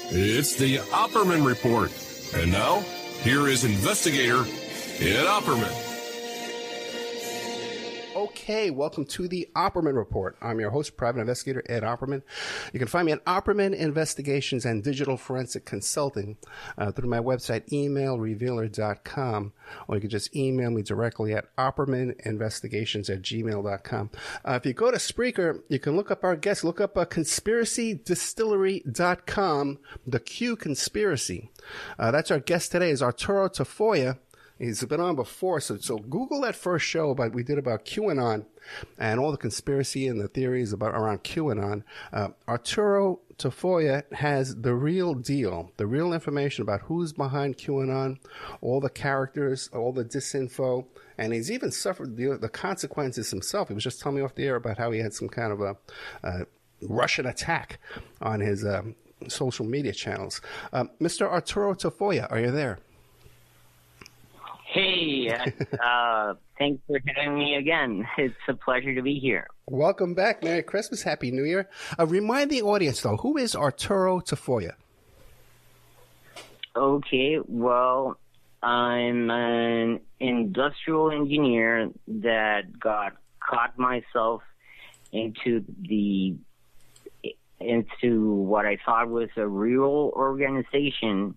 It's the Opperman Report. And now, here is investigator Ed Opperman. Okay, welcome to the Opperman Report. I'm your host, private investigator Ed Opperman. You can find me at Opperman Investigations and Digital Forensic Consulting through my website, emailrevealer.com, or you can just email me directly at oppermaninvestigations@gmail.com. If you go to Spreaker, you can look up our guests. Look up conspiracydistillery.com, the Q Conspiracy. That's our guest today is Arturo Tafoyovsky. He's been on before, so Google that first show we did about QAnon and all the conspiracy and the theories around QAnon. Arturo Tafoyovsky has the real deal, the real information about who's behind QAnon, all the characters, all the disinfo, and he's even suffered the consequences himself. He was just telling me off the air about how he had some kind of a Russian attack on his social media channels. Mr. Arturo Tafoyovsky, are you there? Hey, thanks for having me again. It's a pleasure to be here. Welcome back. Merry Christmas. Happy New Year. Remind the audience, though, who is Arturo Tafoyovsky? Okay, well, I'm an industrial engineer that got caught myself into what I thought was a real organization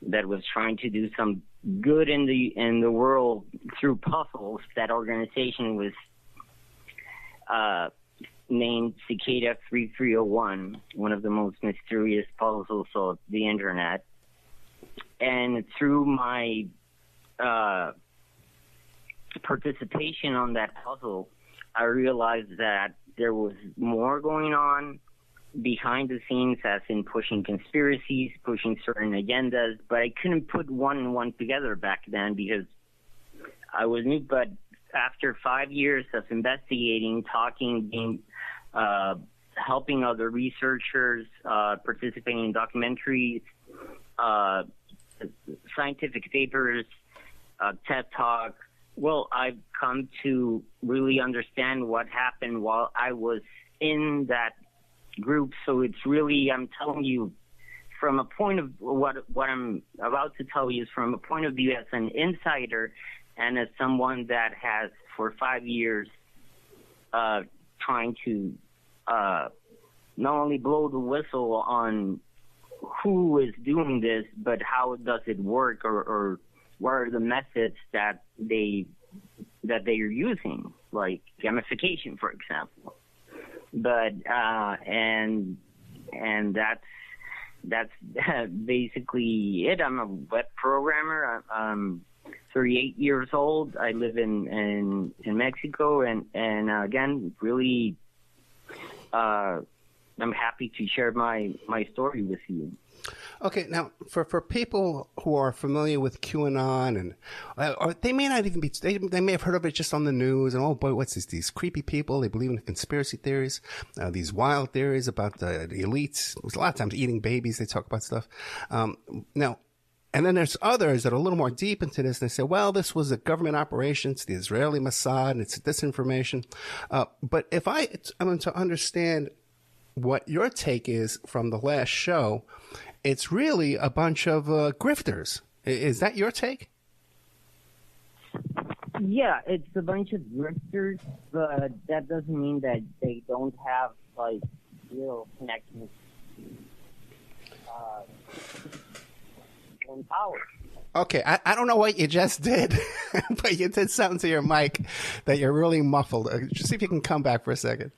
that was trying to do some good in the world through puzzles. That organization was named Cicada 3301, one of the most mysterious puzzles of the internet. And through my participation on that puzzle, I realized that there was more going on behind the scenes, as in pushing conspiracies, pushing certain agendas, but I couldn't put one and one together back then because I was new. But after 5 years of investigating, talking, helping other researchers, participating in documentaries, scientific papers, TED Talk, well, I've come to really understand what happened while I was in that group. So it's really, I'm telling you from a point of what I'm about to tell you is from a point of view as an insider and as someone that has for 5 years trying to not only blow the whistle on who is doing this, but how does it work, or what are the methods that they are using, like gamification, for example. But and that's basically it. I'm a web programmer. I'm 38 years old. I live in Mexico, and again, really, I'm happy to share my story with you. Okay, now for people who are familiar with QAnon, and or they may not even be, they may have heard of it just on the news, and oh boy, what's this? These creepy people, they believe in conspiracy theories, these wild theories about the elites. A lot of times eating babies, they talk about stuff. Now, and then there's others that are a little more deep into this, and they say, well, this was a government operation, it's the Israeli Mossad, and it's disinformation. But if I'm to understand what your take is from the last show, it's really a bunch of grifters. Is that your take? Yeah, it's a bunch of grifters, but that doesn't mean that they don't have, like, real connections and power. Okay, I don't know what you just did, but you did something to your mic that you're really muffled. Just see if you can come back for a second.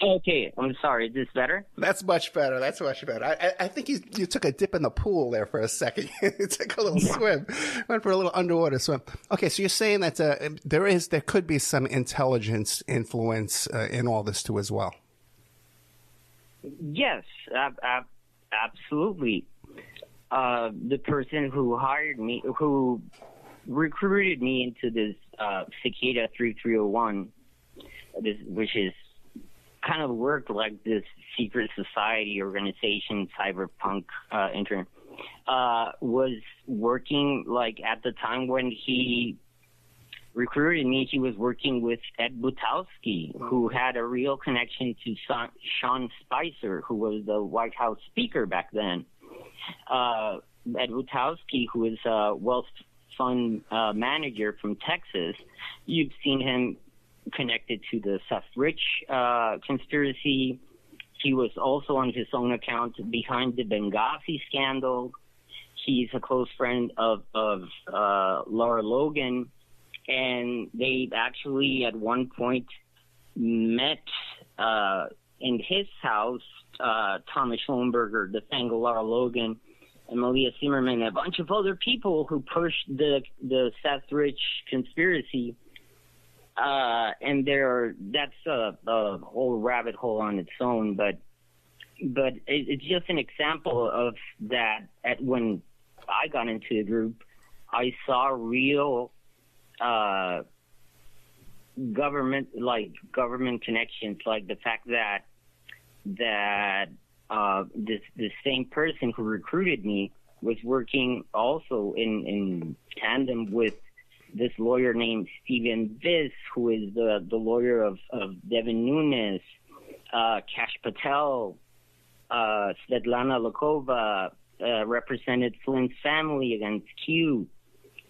Okay, I'm sorry. Is this better? That's much better. That's much better. I think you took a dip in the pool there for a second. You took a little swim. Went for a little underwater swim. Okay, so you're saying that there could be some intelligence influence in all this too as well. Yes, absolutely. The person who hired me, who recruited me into this Cicada 3301, which is kind of worked like this secret society organization, cyberpunk internet, was working like at the time when he recruited me, he was working with Ed Butowski, who had a real connection to Sean Spicer, who was the White House Speaker back then. Ed Butowski, who is a wealth fund manager from Texas, you've seen him connected to the Seth Rich conspiracy. He was also on his own account behind the Benghazi scandal. He's a close friend of Laura Logan, and they actually at one point met in his house, Thomas Schlumberger, the Tango, Laura Logan, and Malia Zimmerman, a bunch of other people who pushed the Seth Rich conspiracy. And that's a whole rabbit hole on its own, but it's just an example of that. When I got into the group, I saw real government connections, like the fact that this same person who recruited me was working also in tandem with this lawyer named Stephen Viss, who is the lawyer of Devin Nunes, Kash Patel, Svetlana Lokova, represented Flynn's family against Q,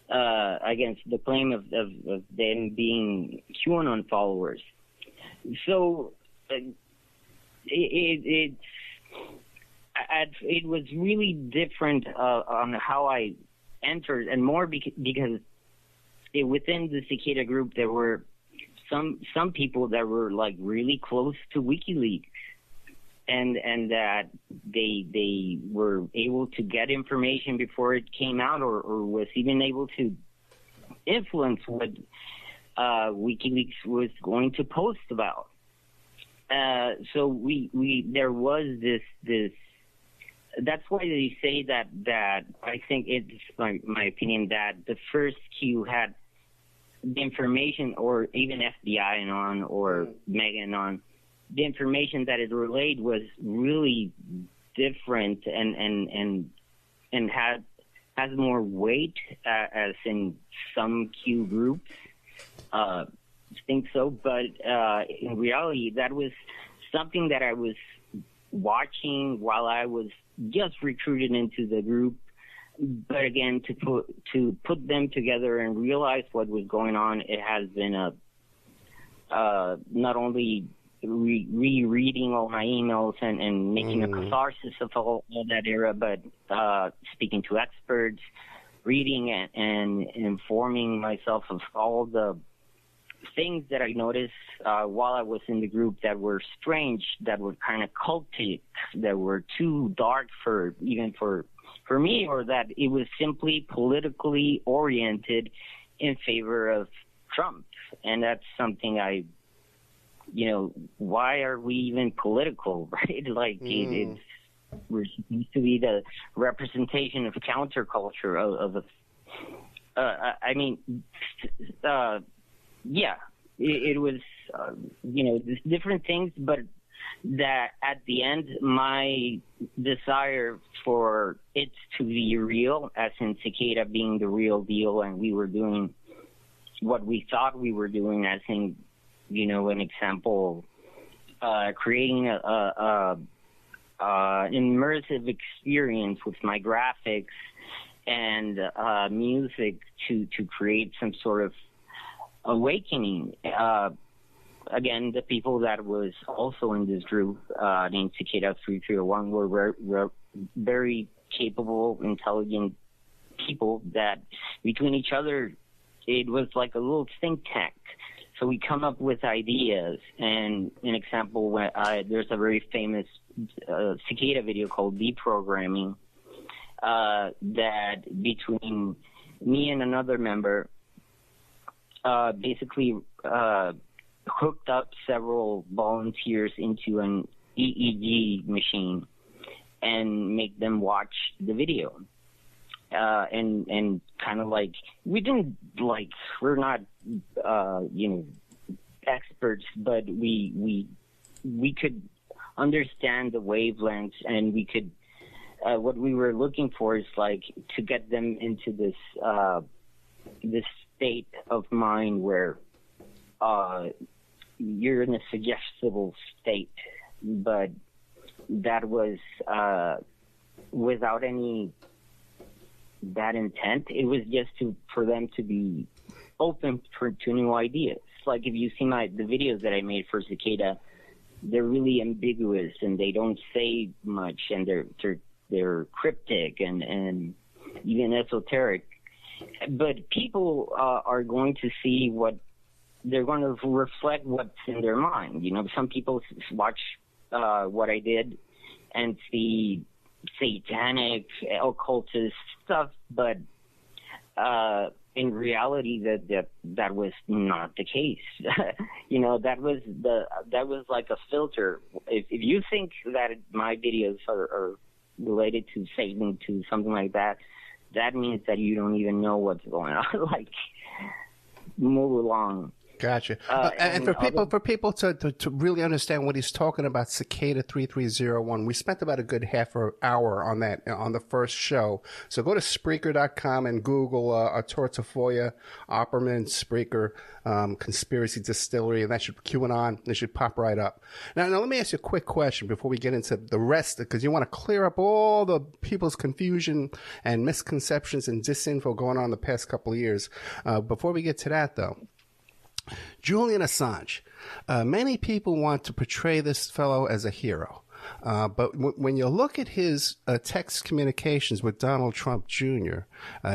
against the claim of them being QAnon followers. So it was really different on how I entered, and more because within the Cicada group, there were some people that were like really close to WikiLeaks, and that they were able to get information before it came out, or was even able to influence what WikiLeaks was going to post about. So there was this. That's why they say that I think it's my opinion that the first Q had the information, or even FBI Anon or Mega Anon, the information that it relayed was really different and has more weight, as in some Q groups think so. But in reality, that was something that I was watching while I was just recruited into the group. But again, to put them together and realize what was going on, it has been not only rereading all my emails and making a catharsis of all that era, but speaking to experts, reading and informing myself of all the things that I noticed while I was in the group that were strange, that were kind of cultic, that were too dark for me, or that it was simply politically oriented in favor of Trump. And that's something why are we even political, right? Like we're supposed to be the representation of counterculture it was, there's different things, but that at the end, my desire for it to be real, as in Cicada being the real deal, and we were doing what we thought we were doing, as in, an example, creating an immersive experience with my graphics and music to create some sort of awakening. Again, the people that was also in this group named Cicada 3301 were very capable, intelligent people that between each other, it was like a little think tank. So we come up with ideas. And an example, there's a very famous Cicada video called Deprogramming that between me and another member basically hooked up several volunteers into an EEG machine and make them watch the video. And kind of like, we're not, experts, but we could understand the wavelengths, and we could, what we were looking for is like to get them into this state of mind where you're in a suggestible state, but that was without any bad intent. It was just for them to be open to new ideas. Like if you see the videos that I made for Cicada, they're really ambiguous and they don't say much, and they're cryptic and even esoteric. But people are going to see they're going to reflect what's in their mind. You know, some people watch what I did and see satanic, occultist stuff, but in reality, that was not the case. You know, that was like a filter. If you think that my videos are related to Satan, to something like that, that means that you don't even know what's going on. Like, move along. Gotcha. And for people to really understand what he's talking about, Cicada 3301, we spent about a good half an hour on that on the first show. So go to Spreaker.com and Google Arturo Tafoyovsky, Opperman, Spreaker, Conspiracy Distillery, and that should QAnon. It should pop right up. Now, let me ask you a quick question before we get into the rest, because you want to clear up all the people's confusion and misconceptions and disinfo going on the past couple of years. Before we get to that, though, Julian Assange. Many people want to portray this fellow as a hero. But when you look at his text communications with Donald Trump Jr.,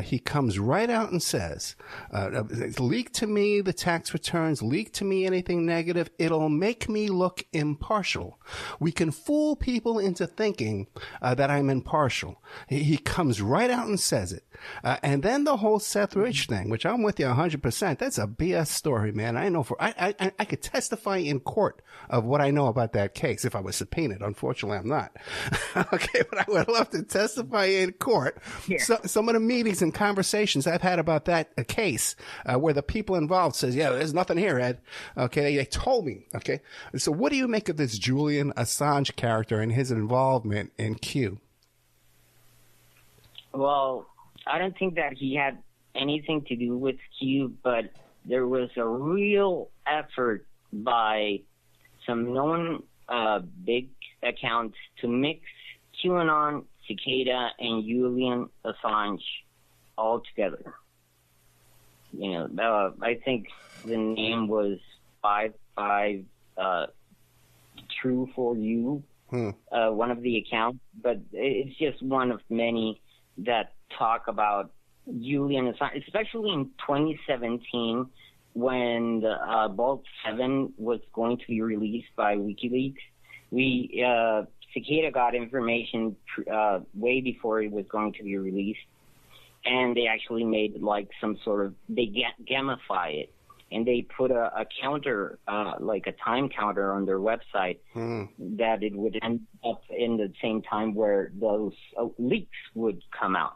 he comes right out and says, leak to me the tax returns, leak to me anything negative. It'll make me look impartial. We can fool people into thinking that I'm impartial. He comes right out and says it. And then the whole Seth Rich thing, which I'm with you 100%, that's a BS story, man. I know I could testify in court of what I know about that case if I was subpoenaed. Unfortunately, I'm not. Okay, but I would love to testify in court. Yeah. So, some of the meetings and conversations I've had about that case where the people involved says, yeah, there's nothing here, Ed. Okay, they told me. Okay, so what do you make of this Julian Assange character and his involvement in Q? Well, I don't think that he had anything to do with Q, but there was a real effort by some known big accounts to mix QAnon, Cicada, and Julian Assange all together. You know, I think the name was 55 True for You, one of the accounts, but it's just one of many that talk about Julian Assange, especially in 2017 when the Vault 7 was going to be released by WikiLeaks. Cicada got information way before it was going to be released, and they actually made like some sort of, they gamify it, and they put a counter, like a time counter on their website that it would end up in the same time where those leaks would come out.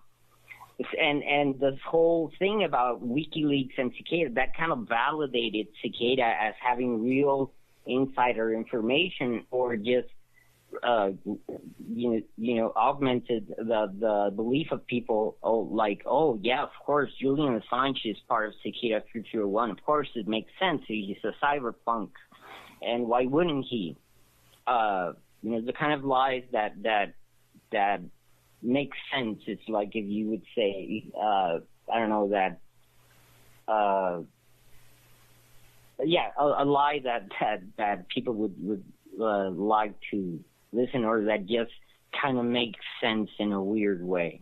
And this whole thing about WikiLeaks and Cicada, that kind of validated Cicada as having real insider information, or just augmented the belief of people. Oh yeah, of course Julian Assange is part of Cicada 301. Of course it makes sense. He's a cyberpunk, and why wouldn't he? The kind of lies that makes sense. It's like if you would say, I don't know, that a lie that people would like to listen, or that just kind of makes sense in a weird way.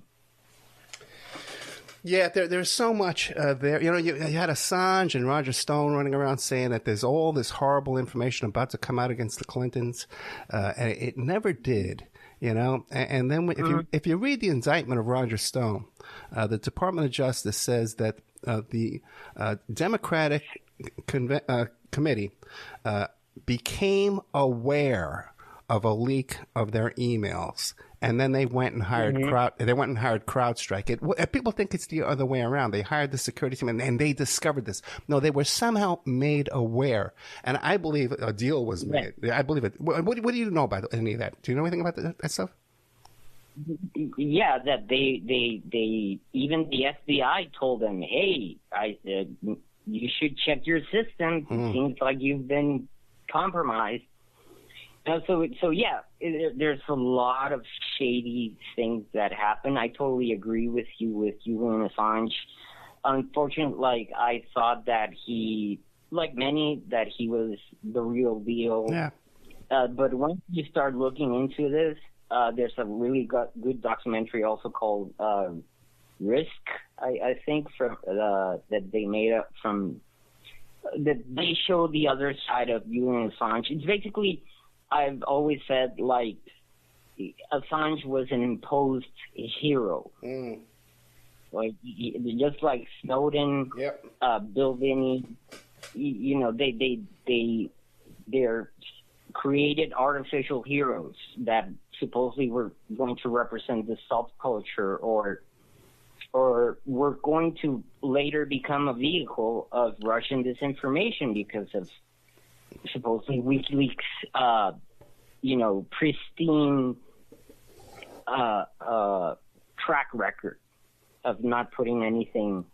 Yeah, there's so much there. You know, you had Assange and Roger Stone running around saying that there's all this horrible information about to come out against the Clintons, and it never did. You know, and then if you read the indictment of Roger Stone, the Department of Justice says that the Democratic committee became aware of a leak of their emails, and then they went and hired CrowdStrike. People think it's the other way around. They hired the security team, and they discovered this. No, they were somehow made aware, and I believe a deal was made. I believe it. What do you know about any of that? Do you know anything about that stuff? Yeah, that they even the FBI told them, hey, you should check your system. It seems like you've been compromised. So yeah, there's a lot of shady things that happen. I totally agree with you with Julian Assange. Unfortunately, I thought that he, like many, that he was the real deal. Yeah. But once you start looking into this, there's a really good documentary also called Risk, I think, from that they made up from that they show the other side of Julian Assange. It's basically, I've always said, like, Assange was an imposed hero. Like, just like Snowden, Bill Binney, they're created artificial heroes that supposedly were going to represent the subculture or were going to later become a vehicle of Russian disinformation because of supposedly WikiLeaks, pristine track record of not putting anything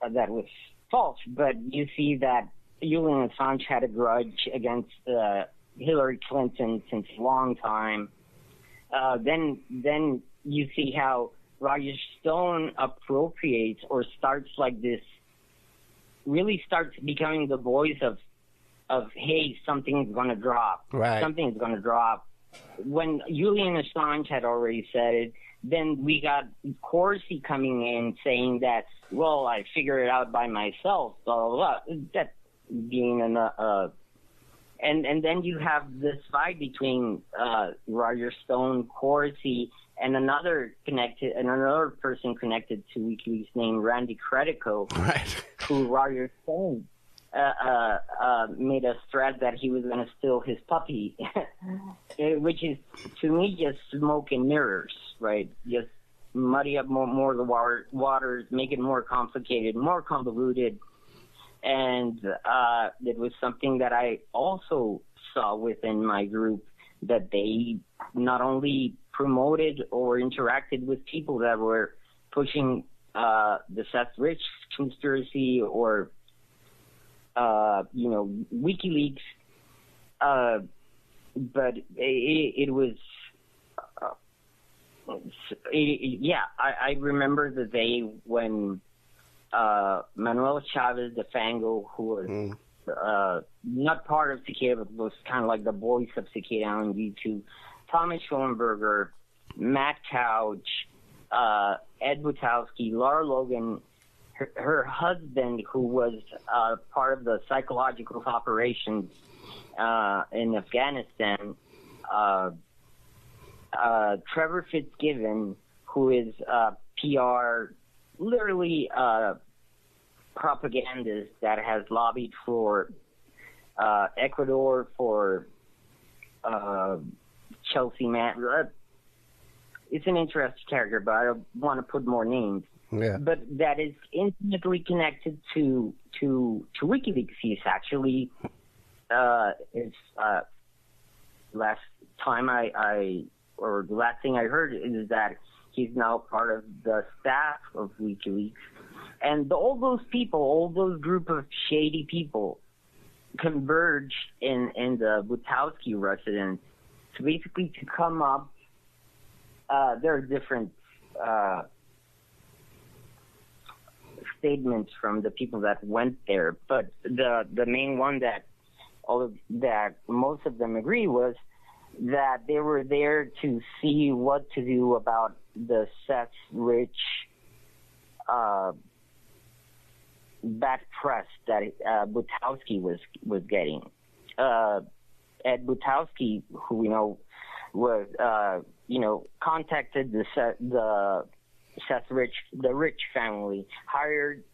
that was false. But you see that Julian Assange had a grudge against Hillary Clinton since a long time. Then you see how Roger Stone appropriates or starts like this, really starts becoming the voice of hey, something's going to drop. Right. Something's going to drop. When Julian Assange had already said it, then we got Corsi coming in saying that, well, I figured it out by myself, blah, blah, blah. That being and then you have this fight between Roger Stone, Corsi, and another person connected to WikiLeaks named Randy Credico, right, who Roger Stone made a threat that he was going to steal his puppy, which is, to me, just smoke and mirrors, right? Just muddy up more the waters, make it more complicated, more convoluted. And it was something that I also saw within my group, that they not only promoted or interacted with people that were pushing the Seth Rich conspiracy or WikiLeaks, but it was, I remember the day when Manuel Chavez de Fango, who was not part of Cicada, but was kind of like the voice of Cicada on YouTube, Thomas Schoenberger, Matt Couch, Ed Butowski, Laura Logan, her husband, who was part of the psychological operations in Afghanistan, Trevor Fitzgibbon, who is PR, literally propagandist that has lobbied for Ecuador, for Chelsea Mann. It's an interesting character, but I don't want to put more names. Yeah. But that is intimately connected to WikiLeaks. He's actually last thing I heard is that he's now part of the staff of WikiLeaks. And all those people, all those group of shady people converged in the Butowski residence to basically to come up. There are different statements from the people that went there, but the main one that most of them agree was that they were there to see what to do about the Seth Rich bad press that Butowski was getting. Ed Butowski, who we know was contacted the Rich family, hired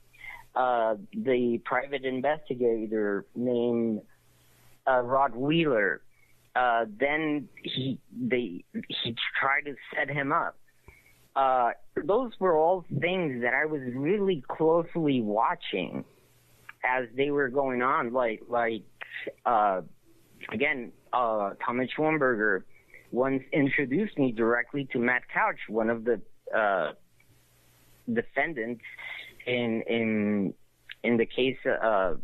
the private investigator named Rod Wheeler. Then he tried to set him up. Those were all things that I was really closely watching as they were going on. Again, Thomas Schoenberger, once introduced me directly to Matt Couch, one of the defendants in the case of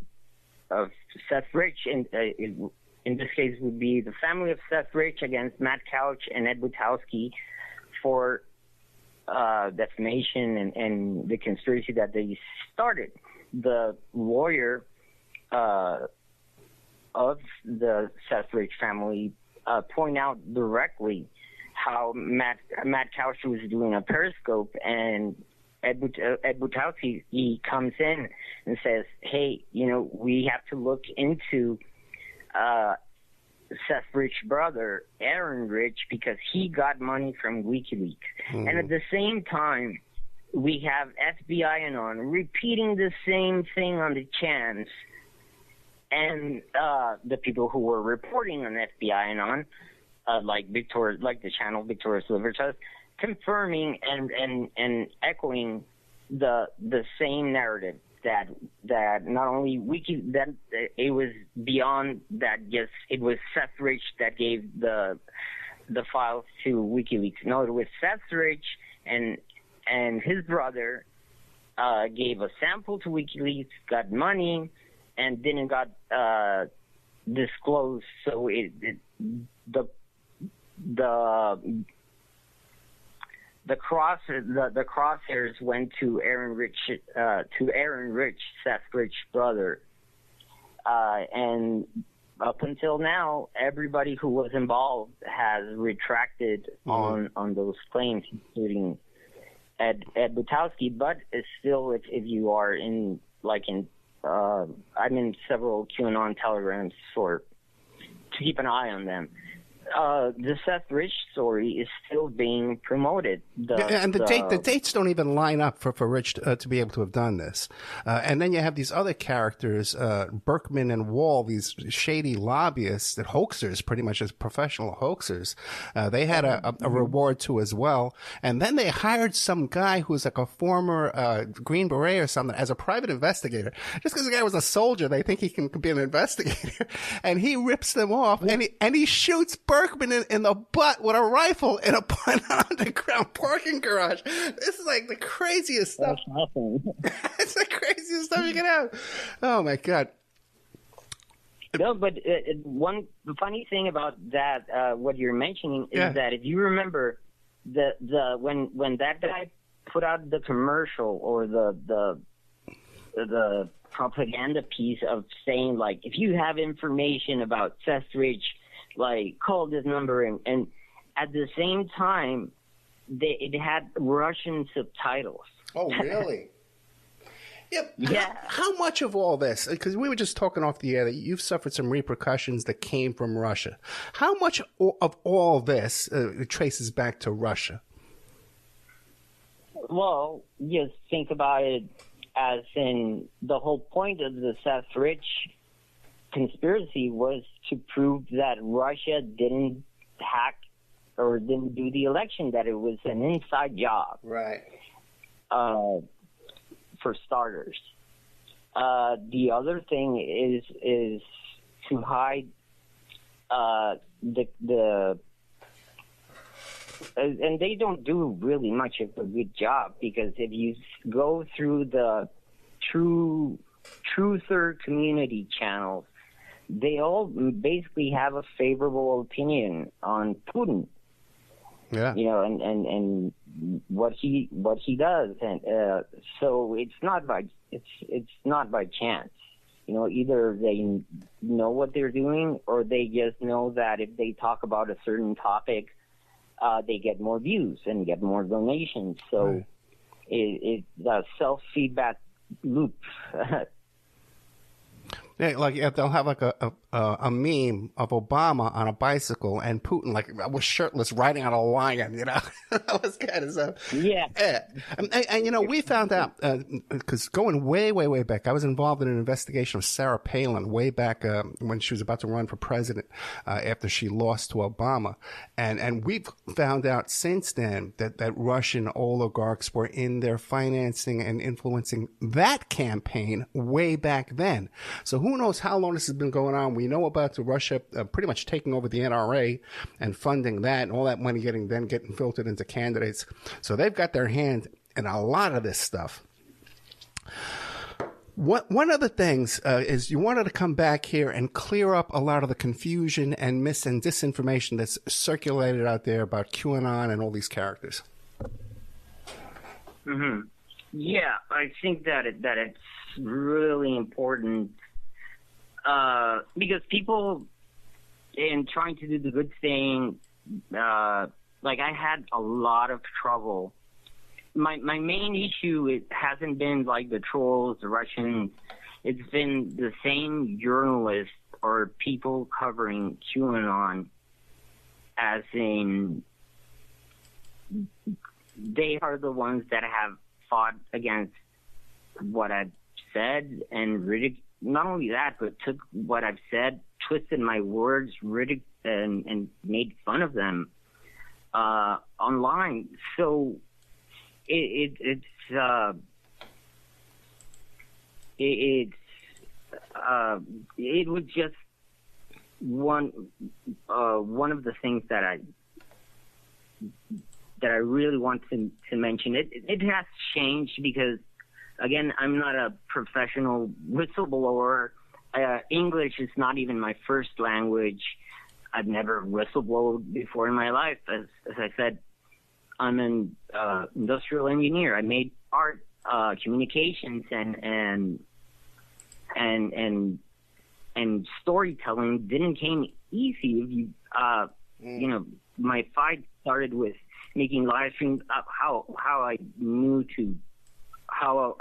Seth Rich. And in this case, would be the family of Seth Rich against Matt Couch and Ed Opperman for defamation and the conspiracy that they started. The lawyer of the Seth Rich family point out directly how Matt Couch was doing a Periscope, and Ed Opperman, he comes in and says, hey, we have to look into Seth Rich's brother, Aaron Rich, because he got money from WikiLeaks. Mm-hmm. And at the same time, we have FBI Anon repeating the same thing on the chance, and the people who were reporting on FBI Anon, like the channel Victoria's Libertas, confirming and echoing the same narrative that not only that it was beyond that. Yes, it was Seth Rich that gave the files to WikiLeaks. No, it was Seth Rich and his brother gave a sample to WikiLeaks, got money, and didn't got disclosed. So the crosshairs went to Aaron Rich, Seth Rich's brother, and up until now, everybody who was involved has retracted on those claims, including Ed Opperman. But it's still, if you are I'm in several QAnon telegrams to keep an eye on them. The Seth Rich story is still being promoted. The dates don't even line up for Rich to be able to have done this. And then you have these other characters, Berkman and Wall, these shady lobbyists, that hoaxers, pretty much as professional hoaxers. They had a reward too as well. And then they hired some guy who's like a former Green Beret or something as a private investigator. Just because the guy was a soldier, they think he can be an investigator. And he rips them off, and he shoots Berkman in the butt with a rifle in an underground parking garage. This is like the craziest stuff. That's awesome. It's the craziest stuff you can have. Oh my God. No, but one funny thing about that, what you're mentioning, is that if you remember when that guy put out the commercial or the propaganda piece of saying, like, if you have information about Seth Rich, like, call this number, and at the same time, it had Russian subtitles. Oh, really? Yeah. How much of all this, because we were just talking off the air that you've suffered some repercussions that came from Russia. How much of all this traces back to Russia? Well, just think about it as in the whole point of the Seth Rich conspiracy was to prove that Russia didn't hack or didn't do the election, that it was an inside job. Right. For starters. The other thing is to hide the and they don't do really much of a good job, because if you go through the truther community channels, they all basically have a favorable opinion on Putin. Yeah. And what he does, and so it's not by chance. Either they know what they're doing, or they just know that if they talk about a certain topic, they get more views and get more donations. So it's a self-feedback loop. Yeah, like they'll have like a meme of Obama on a bicycle and Putin was shirtless riding on a lion, That was kind of stuff. Yeah. And we found out, because going way, way, way back, I was involved in an investigation of Sarah Palin way back when she was about to run for president after she lost to Obama. And we've found out since then that Russian oligarchs were in there financing and influencing that campaign way back then. So who who knows how long this has been going on. We know about Russia pretty much taking over the NRA and funding that, and all that money getting filtered into candidates. So they've got their hand in a lot of this stuff. One of the things is you wanted to come back here and clear up a lot of the confusion and disinformation that's circulated out there about QAnon and all these characters. Mm-hmm. Yeah, I think that it's really important because people, in trying to do the good thing, like I had a lot of trouble. My main issue, it hasn't been like the trolls, the Russians. It's been the same journalists or people covering QAnon, as in they are the ones that have fought against what I've said and not only that, but took what I've said, twisted my words, and made fun of them online. So it was just one of the things that I really want to mention. It has changed because, again, I'm not a professional whistleblower. English is not even my first language. I've never whistleblowed before in my life. As I said, I'm an industrial engineer. I made art, communications, and storytelling didn't come easy. If you know, my fight started with making live streams. How I knew to I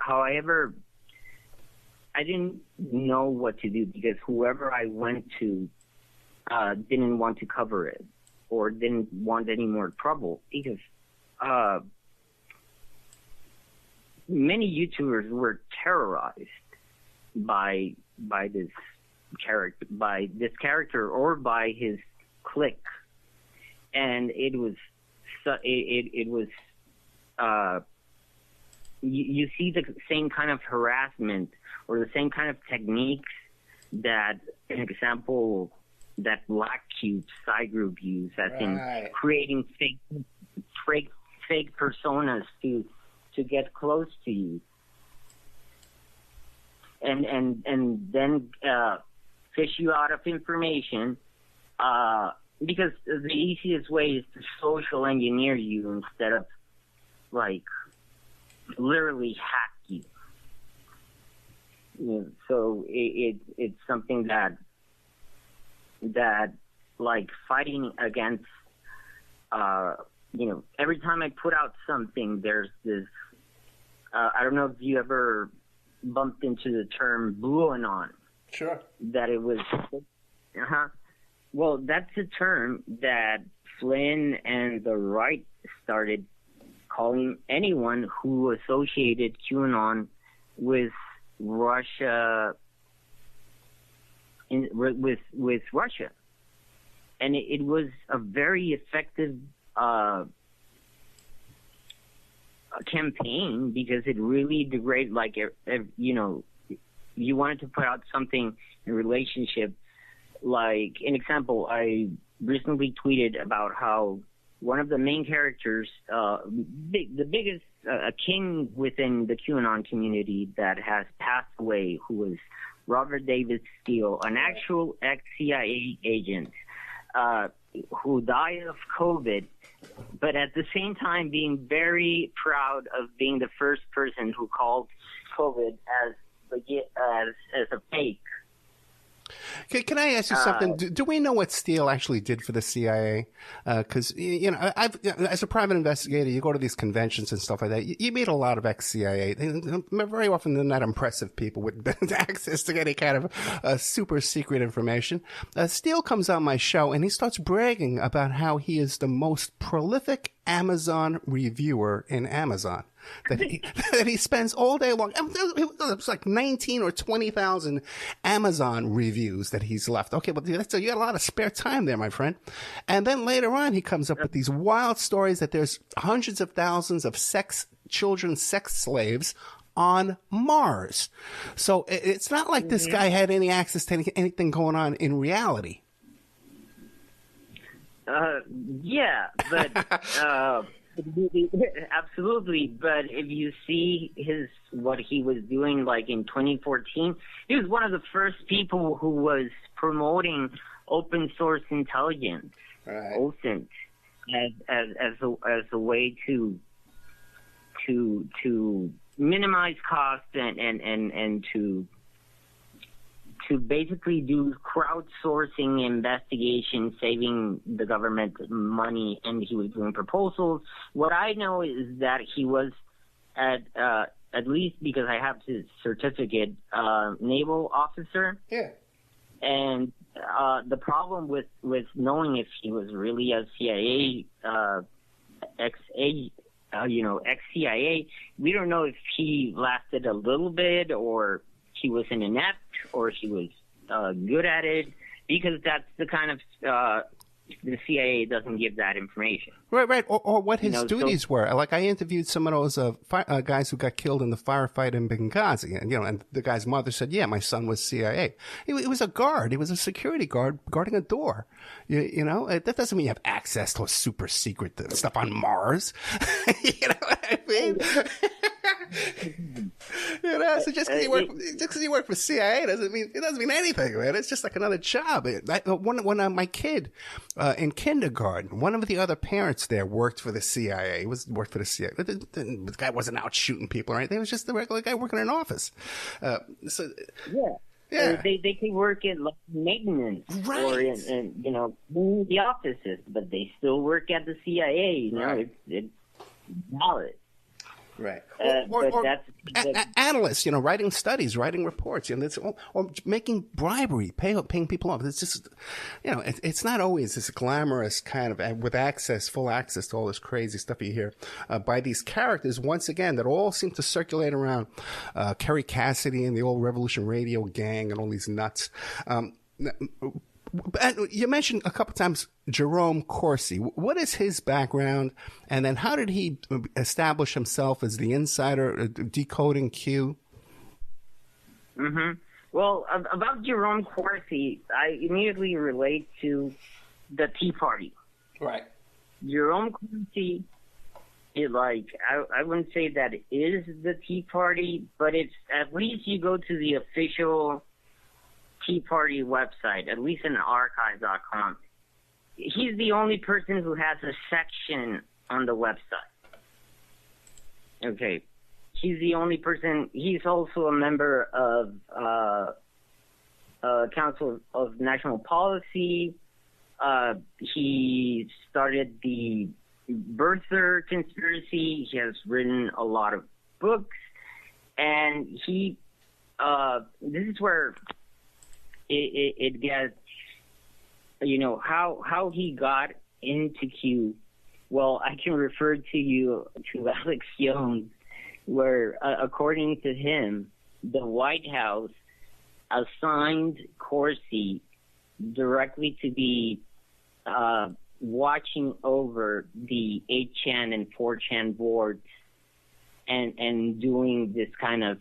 didn't know what to do because whoever I went to didn't want to cover it or didn't want any more trouble because many YouTubers were terrorized by this character or by his clique, and it was you see the same kind of harassment or the same kind of techniques that, an example, that Black Cube side group use, as in creating fake personas to get close to you, and then fish you out of information, because the easiest way is to social engineer you instead of like literally hack you. So it's something that like fighting against, every time I put out something, there's this, I don't know if you ever bumped into the term BlueAnon. Sure. That it was, well, that's a term that Flynn and the right started calling anyone who associated QAnon with Russia, with Russia, and it was a very effective campaign because it really degraded. Like, you wanted to put out something in relationship. Like, an example, I recently tweeted about how one of the main characters, the biggest king within the QAnon community that has passed away, who was Robert David Steele, an actual ex-CIA agent who died of COVID, but at the same time being very proud of being the first person who called COVID as a fake. Can I ask you something? Do we know what Steele actually did for the CIA? Because I've, as a private investigator, you go to these conventions and stuff like that. You meet a lot of ex-CIA. Very often, they're not impressive people with access to any kind of super secret information. Steele comes on my show and he starts bragging about how he is the most prolific Amazon reviewer in Amazon. That he spends all day long. It's like 19 or 20,000 Amazon reviews that he's left. Okay, but you got a lot of spare time there, my friend. And then later on, he comes up with these wild stories that there's hundreds of thousands of children sex slaves on Mars. So it's not like this guy had any access to anything going on in reality. Yeah, but absolutely. But if you see what he was doing, like in 2014, he was one of the first people who was promoting open source intelligence, right. OSINT, as a way to minimize costs and to basically do crowdsourcing investigation, saving the government money, and he was doing proposals. What I know is that he was at least, because I have his certificate, naval officer. Yeah. And the problem with knowing if he was really a CIA ex-CIA, we don't know if he lasted a little bit or he was an inept or he was good at it, because that's the kind of the CIA doesn't give that information. Right. Or what his duties were. Like, I interviewed some of those guys who got killed in the firefight in Benghazi, and the guy's mother said, "Yeah, my son was CIA. He was a guard. He was a security guard guarding a door. That doesn't mean you have access to a super secret stuff on Mars. You know what I mean?" So just because you work for CIA doesn't mean anything, man. It's just like another job. When my kid in kindergarten, one of the other parents there worked for the CIA. Worked for the CIA. The guy wasn't out shooting people or anything. It was just the regular guy working in an office. Yeah. They can work in maintenance, right, or in the offices, but they still work at the CIA. Right. It's valid. Right. Or analysts, writing studies, writing reports, or making bribery, paying people off. It's just, it's not always this glamorous kind of with full access to all this crazy stuff you hear by these characters. Once again, that all seem to circulate around Kerry Cassidy and the old Revolution Radio gang and all these nuts. You mentioned a couple times Jerome Corsi. What is his background, and then how did he establish himself as the insider decoding Q? Mm-hmm. Well, about Jerome Corsi, I immediately relate to the Tea Party. Right. Jerome Corsi, I wouldn't say that it is the Tea Party, but it's, at least you go to the official Tea Party website, at least in archive.com. He's the only person who has a section on the website. Okay. He's the only person. He's also a member of Council of National Policy. He started the birther conspiracy. He has written a lot of books. And this is where it gets, how he got into Q. Well, I can refer to Alex Jones, where, according to him, the White House assigned Corsi directly to be watching over the 8chan and 4chan boards and doing this kind of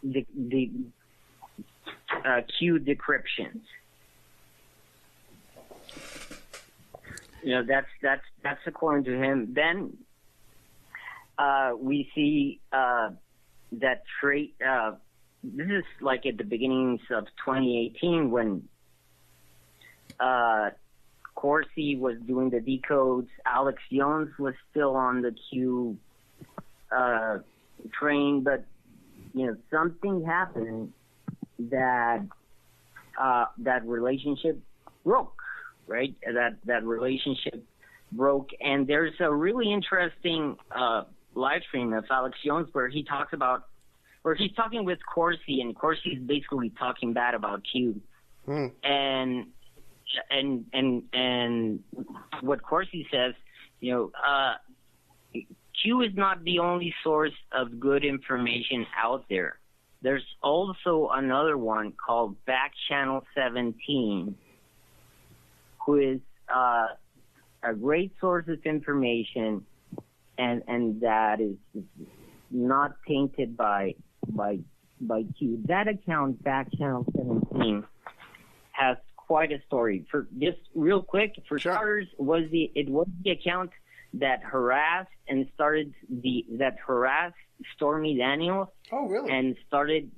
the Q decryptions. That's according to him. Then we see that trait. This is like at the beginnings of 2018 when Corsi was doing the decodes. Alex Jones was still on the Q train, but something happened that relationship broke. Right, that relationship broke, and there's a really interesting live stream of Alex Jones where he's talking with Corsi, and Corsi is basically talking bad about Q, and what Corsi says, Q is not the only source of good information out there. There's also another one called Back Channel 17. Who is a great source of information, and that is not tainted by Q. That account, Back Channel 17, has quite a story. For just real quick, for starters, it was the account that harassed Stormy Daniels. Oh, really? And started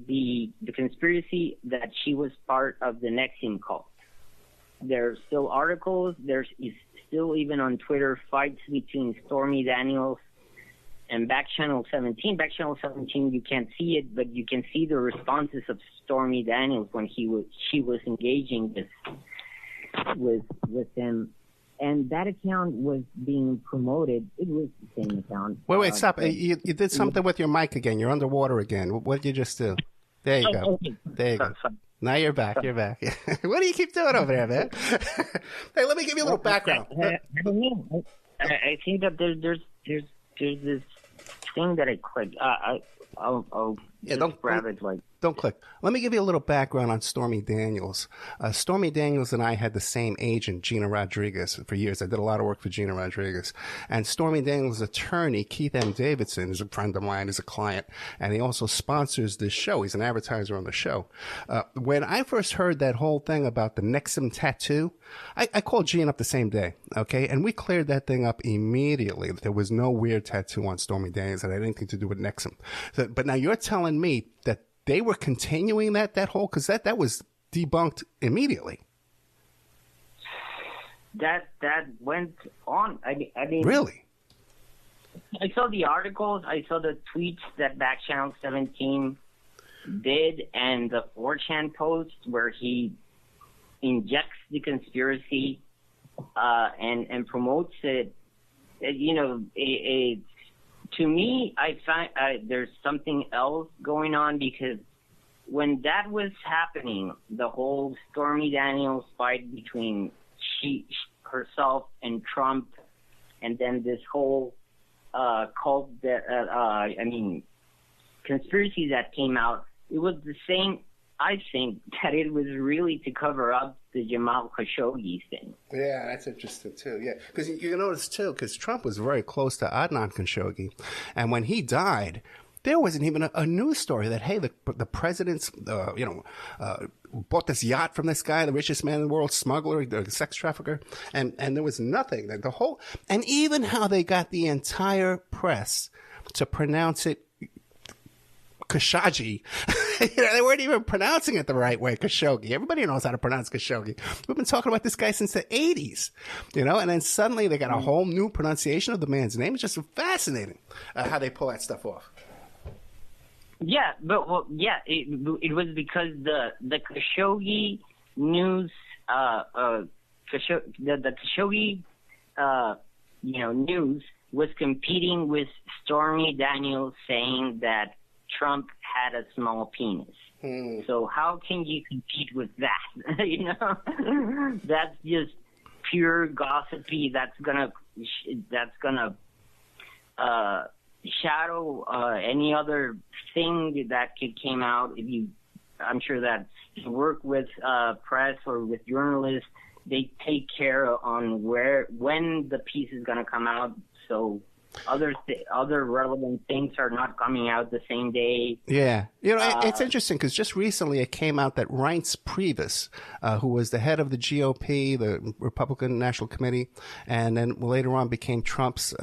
the conspiracy that she was part of the NXIVM cult. There's still articles. There's still, even on Twitter, fights between Stormy Daniels and Back Channel 17. Back Channel 17, you can't see it, but you can see the responses of Stormy Daniels when she was engaging with him. And that account was being promoted. It was the same account. Wait, stop. You did something with your mic again. You're underwater again. What did you just do? There you go. Okay. There you go. Now you're back. You're back. What do you keep doing over there, man? Hey, let me give you a little background. I don't know. I think that there's this thing that I clicked. I'll grab it like. Don't click. Let me give you a little background on Stormy Daniels. Stormy Daniels and I had the same agent, Gina Rodriguez, for years. I did a lot of work for Gina Rodriguez. And Stormy Daniels' attorney, Keith M. Davidson, is a friend of mine, is a client, and he also sponsors this show. He's an advertiser on the show. When I first heard that whole thing about the NXIVM tattoo, I called Gene up the same day, okay? And we cleared that thing up immediately. There was no weird tattoo on Stormy Daniels that had anything to do with NXIVM. But now you're telling me that they were continuing that whole, because that was debunked immediately. That went on. I mean, really? I saw the articles. I saw the tweets that Back Channel 17 did, and the 4chan post where he injects the conspiracy and promotes it. To me, I find there's something else going on, because when that was happening, the whole Stormy Daniels fight between herself and Trump, and then this whole cult conspiracy that came out, it was the same. I think that it was really to cover up the Jamal Khashoggi thing. Yeah, that's interesting too. Yeah, because you notice too, because Trump was very close to Adnan Khashoggi, and when he died, there wasn't even a news story that, hey, the president's bought this yacht from this guy, the richest man in the world, smuggler, the sex trafficker, and there was nothing. The whole, and even how they got the entire press to pronounce it Khashoggi. They weren't even pronouncing it the right way, Khashoggi. Everybody knows how to pronounce Khashoggi. We've been talking about this guy since the 80s, and then suddenly they got a whole new pronunciation of the man's name. It's just fascinating how they pull that stuff off. Yeah, it was because the Khashoggi news, the Khashoggi, news was competing with Stormy Daniels saying that Trump had a small penis. So how can you compete with that? That's just pure gossipy. That's gonna shadow any other thing that came out. I'm sure that you work with press or with journalists, they take care on when the piece is gonna come out. So other relevant things are not coming out the same day. Yeah. It's interesting because just recently it came out that Reince Priebus, who was the head of the GOP, the Republican National Committee, and then later on became Trump's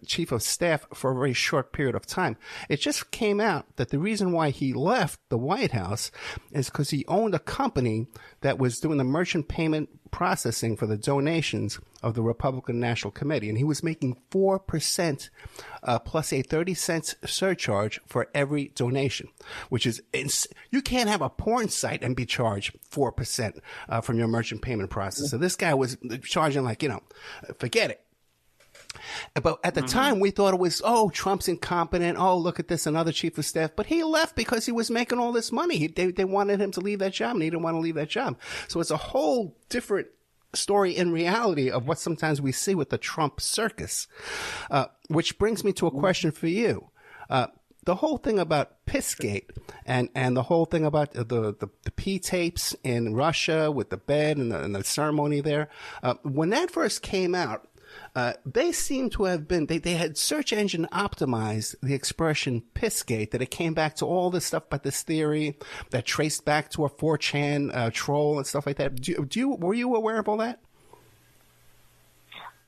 chief of staff for a very short period of time. It just came out that the reason why he left the White House is because he owned a company that was doing the merchant payment processing for the donations of the Republican National Committee, and he was making 4% plus a 30-cent surcharge for every donation, which is you can't have a porn site and be charged 4% from your merchant payment process. So this guy was charging forget it. But at the time, we thought it was, Trump's incompetent. Oh, look at this, another chief of staff. But he left because he was making all this money. They wanted him to leave that job, and he didn't want to leave that job. So it's a whole different story in reality of what sometimes we see with the Trump circus. Which brings me to a question for you. The whole thing about Pissgate and the whole thing about the P tapes in Russia with the bed and the ceremony there, when that first came out, they seem to have been, they had search engine optimized the expression Pissgate, that it came back to all this stuff about this theory that traced back to a 4chan troll and stuff like that. Were you aware of all that?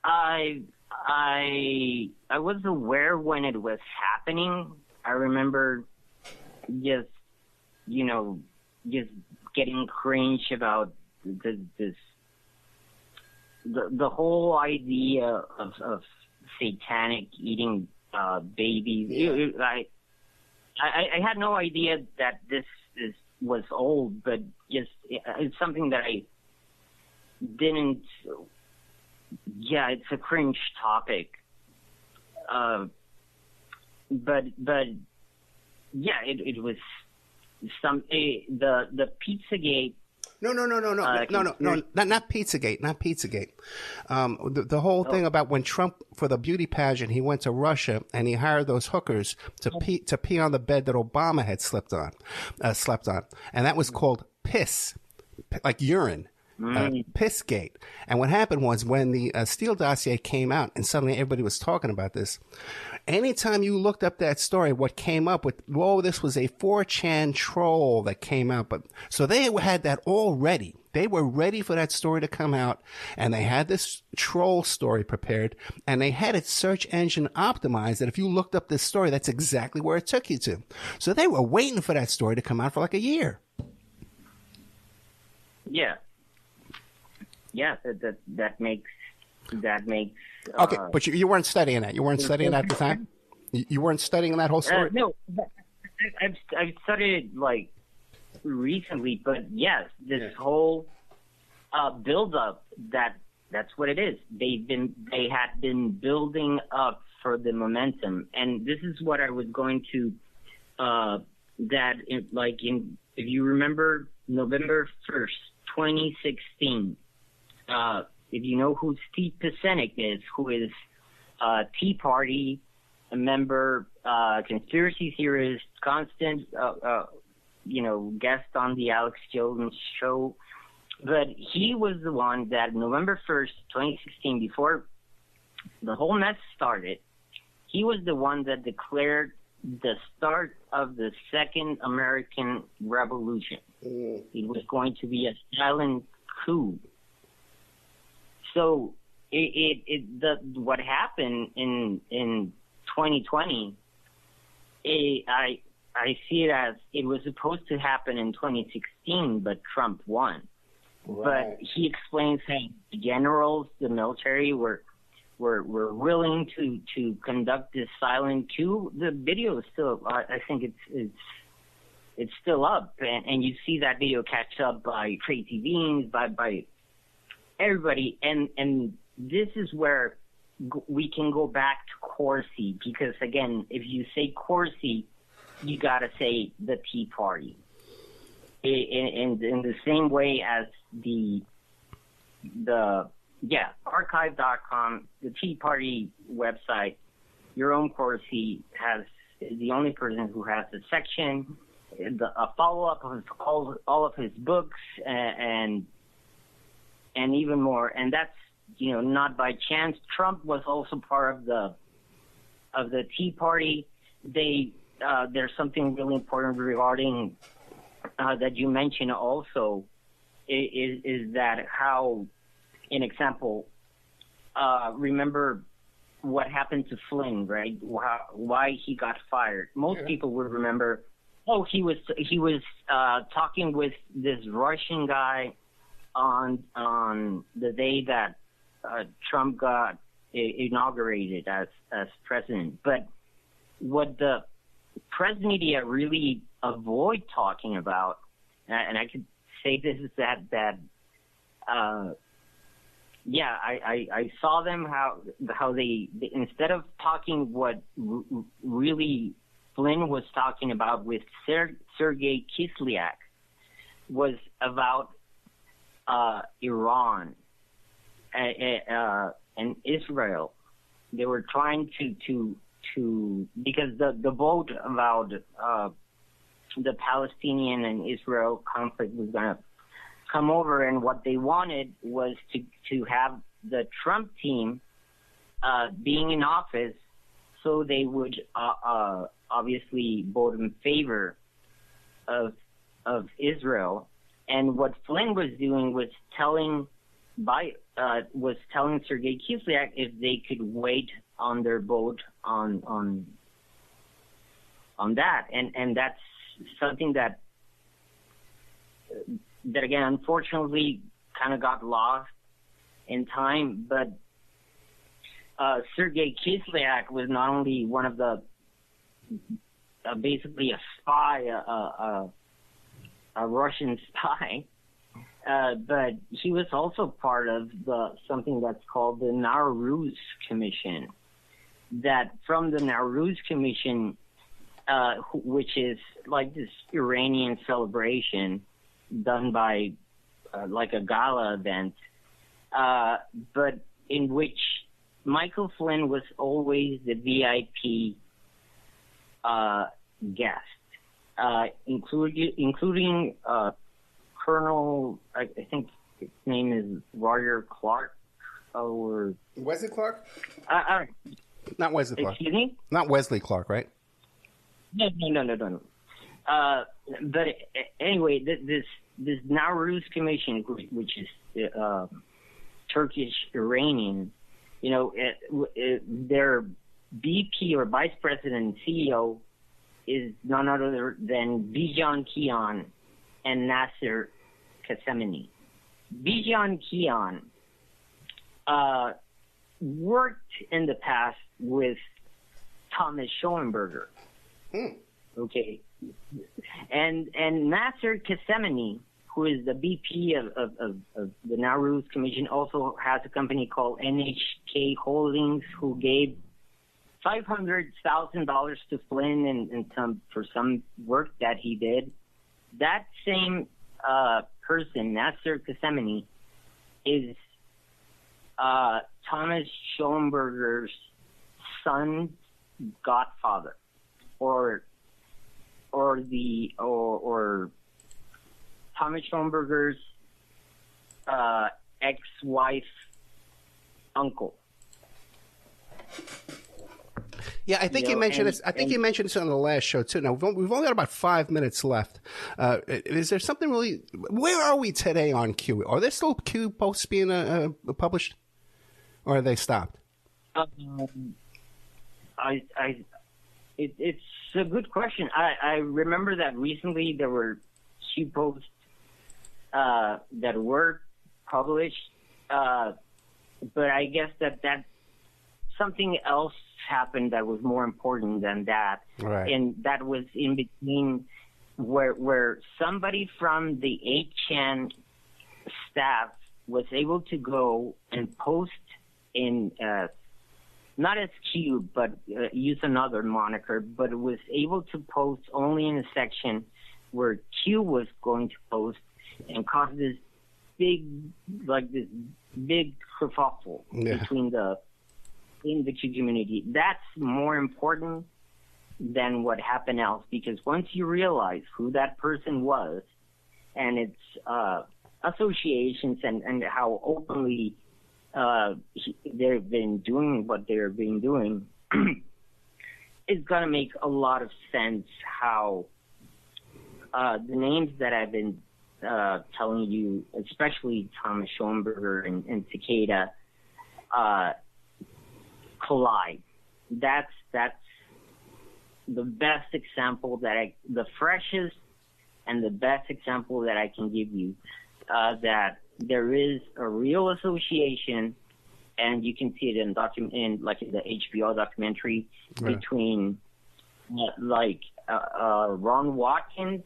I was aware when it was happening. I remember just getting cringe about the whole idea of satanic eating babies. Yeah. I had no idea that this was old, but just it's something that I didn't. Yeah, it's a cringe topic. But yeah, it was the Pizzagate. No, not Pizzagate, not Pizzagate. The whole thing about when Trump, for the beauty pageant, he went to Russia and he hired those hookers to pee on the bed that Obama had slept on, and that was called piss, like urine. Pissgate. And what happened was when the Steele dossier came out and suddenly everybody was talking about this, anytime you looked up that story, what came up with, this was a 4chan troll that came out. But so they had that all ready. They were ready for that story to come out, and they had this troll story prepared, and they had it search engine optimized that if you looked up this story, that's exactly where it took you to. So they were waiting for that story to come out for like a year. Yeah. Yeah, that makes. Okay, but you weren't studying that. You weren't studying that at the time. You weren't studying that whole story. No, I've studied it like recently, but yes, this whole build up. That's what it is. They had been building up for the momentum, and this is what I was going to. If you remember, November 1st, 2016. If you know who Steve Pisenik is, who is Tea Party, a member, conspiracy theorist, constant, guest on the Alex Jones show. But he was the one that November 1st, 2016, before the whole mess started, he was the one that declared the start of the Second American Revolution. It was going to be a silent coup. So what happened in 2020, I see it as it was supposed to happen in 2016, but Trump won. Right. But he explains how the generals, the military, were willing to conduct this silent coup. The video is still, I think it's still up, and you see that video catch up by Tracy Beans, by everybody, and this is where we can go back to Corsi, because again, if you say Corsi, you gotta say the Tea Party. In the same way as the archive.com, the Tea Party website, your own Corsi is the only person who has a section, a follow-up of all of his books, and even more, and that's not by chance. Trump was also part of the Tea Party. There's something really important regarding that you mentioned also is that how, an example, remember what happened to Flynn, right? Why he got fired. Most people would remember. He was talking with this Russian guy on the day that Trump got inaugurated as president. But what the press media really avoid talking about, and I could say this, is that I saw them how they instead of talking what really Flynn was talking about with Sergei Kislyak was about Iran and Israel. They were trying to because the vote about the Palestinian and Israel conflict was going to come over, and what they wanted was to have the Trump team being in office, so they would obviously vote in favor of Israel. And what Flynn was doing was telling Sergei Kislyak if they could wait on their vote on that, and that's something that again, unfortunately, kind of got lost in time. But Sergei Kislyak was not only one of the basically a spy, a Russian spy, but he was also part of something that's called the Nowruz Commission. That from the Nowruz Commission, which is like this Iranian celebration done by like a gala event, but in which Michael Flynn was always the VIP guest, including Colonel, I think his name is Roger Clark, or Wesley Clark? Not Wesley Clark. Excuse me? Not Wesley Clark, right? No. But anyway, this Nowruz Commission, which is Turkish Iranian, their VP or Vice President and CEO is none other than Bijan Qanon and Nasser Qasemi. Bijan Qanon worked in the past with Thomas Schoenberger. Okay. And Nasser Qasemi, who is the VP of the Nowruz Commission, also has a company called NHK Holdings, who gave $500,000 to Flynn and for some work that he did. That same person, Nasser Qasemi, is Thomas Schoenberger's son's godfather, or Thomas Schoenberger's ex-wife uncle. Yeah, I think you mentioned this. I think you mentioned this on the last show too. Now we've only got about 5 minutes left. Is there something really? Where are we today on Q? Are there still Q posts being published, or are they stopped? It's a good question. I remember that recently there were Q posts that were published, but I guess that something else happened that was more important than that. Right. And that was in between where somebody from the 8chan staff was able to go and post in, not as Q, but use another moniker, but was able to post only in a section where Q was going to post, and cause this big kerfuffle in the Q community. That's more important than what happened else, because once you realize who that person was and its associations and how openly they've been doing what they've been doing, it's going to make a lot of sense how the names that I've been telling you, especially Thomas Schoenberger and Takeda, collide. That's the best example the freshest and the best example that I can give you, that there is a real association, and you can see it in like in the HBO documentary, between Ron Watkins,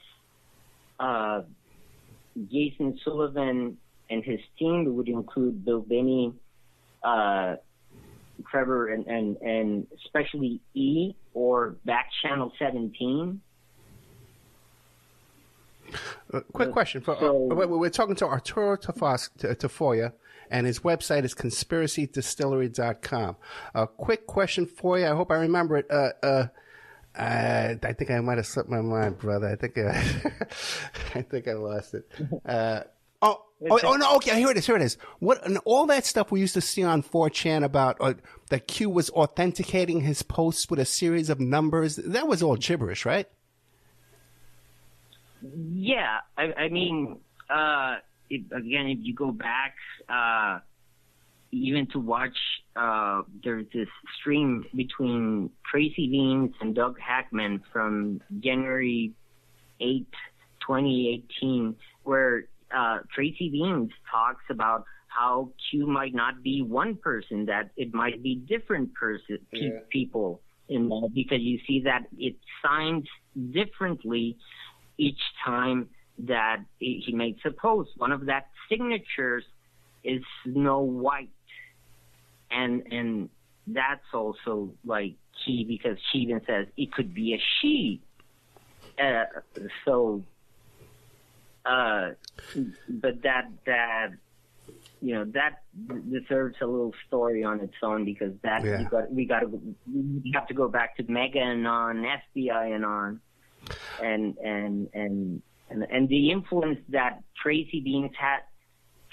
Jason Sullivan, and his team. It would include Bill Binney, Trevor, and especially E, or Back Channel 17. Quick question. We're talking to Arturo Tafoyovsky, and his website is conspiracydistillery.com. A quick question for you. I hope I remember it. I think I might have slipped my mind, brother. I think I lost it. Oh, no, okay, here it is. What, and all that stuff we used to see on 4chan about that Q was authenticating his posts with a series of numbers, that was all gibberish, right? Yeah, I mean, if you go back, even to watch, there's this stream between Tracy Beans and Doug Hackman from January 8th, 2018, where Tracy Beans talks about how Q might not be one person, that it might be different people involved, because you see that it signs differently each time that he makes a post. One of that signatures is Snow White, and that's also like key, because she even says it could be a she. But that deserves a little story on its own, because we have to go back to Mega and on FBI and on, and the influence that Tracy Beans had.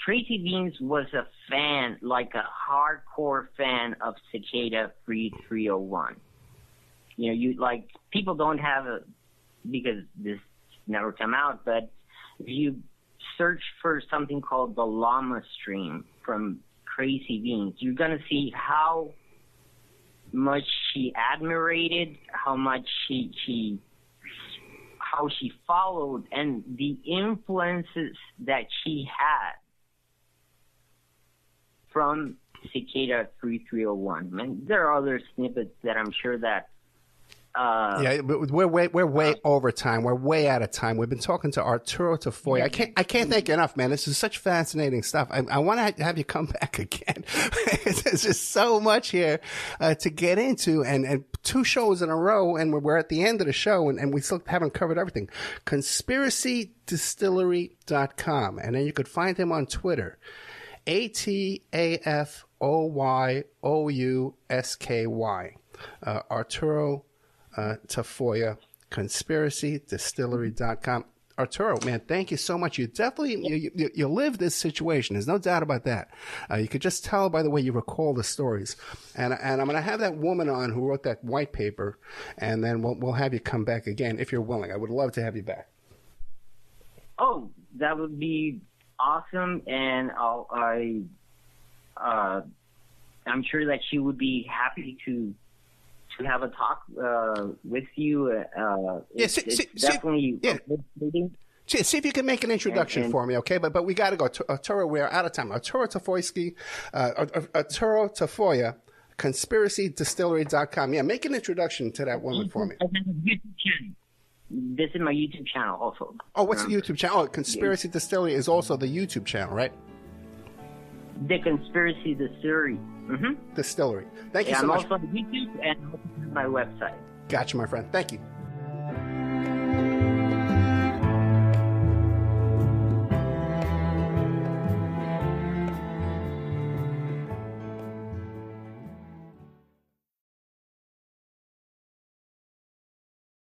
Tracy Beans was a fan, like a hardcore fan of Cicada 3301. People don't have because this never come out, but if you search for something called the Llama Stream from Tracy Beans, you're going to see how much she admirated, how much how she followed, and the influences that she had from Cicada 3301. And there are other snippets that I'm sure that but we're way over time. We're way out of time. We've been talking to Arturo Tafoyovsky. I can't thank you enough, man. This is such fascinating stuff. I want to have you come back again. There's just so much here to get into, and 2 shows in a row, and we're at the end of the show, and we still haven't covered everything. ConspiracyDistillery.com, and then you could find him on Twitter. ATAFOYOUSKY. Arturo Tafoya, conspiracydistillery.com. Arturo, man, thank you so much. You definitely, you live this situation. There's no doubt about that. You could just tell by the way you recall the stories. And I'm going to have that woman on who wrote that white paper, and then we'll have you come back again if you're willing. I would love to have you back. Oh, that would be awesome. And I'm sure that she would be happy to have a talk with you. See if you can make an introduction for me, okay? But we got to go. Arturo, we're out of time. Arturo Tafoyovsky, Arturo Tafoya, conspiracydistillery.com. Yeah, make an introduction to that woman for me. I have a YouTube channel. This is my YouTube channel also. Oh, what's the YouTube channel? Oh, Conspiracy Distillery is also the YouTube channel, right? The Conspiracy Distillery. Distillery. Thank you so much. I'm also on YouTube and my website. Gotcha, my friend. Thank you.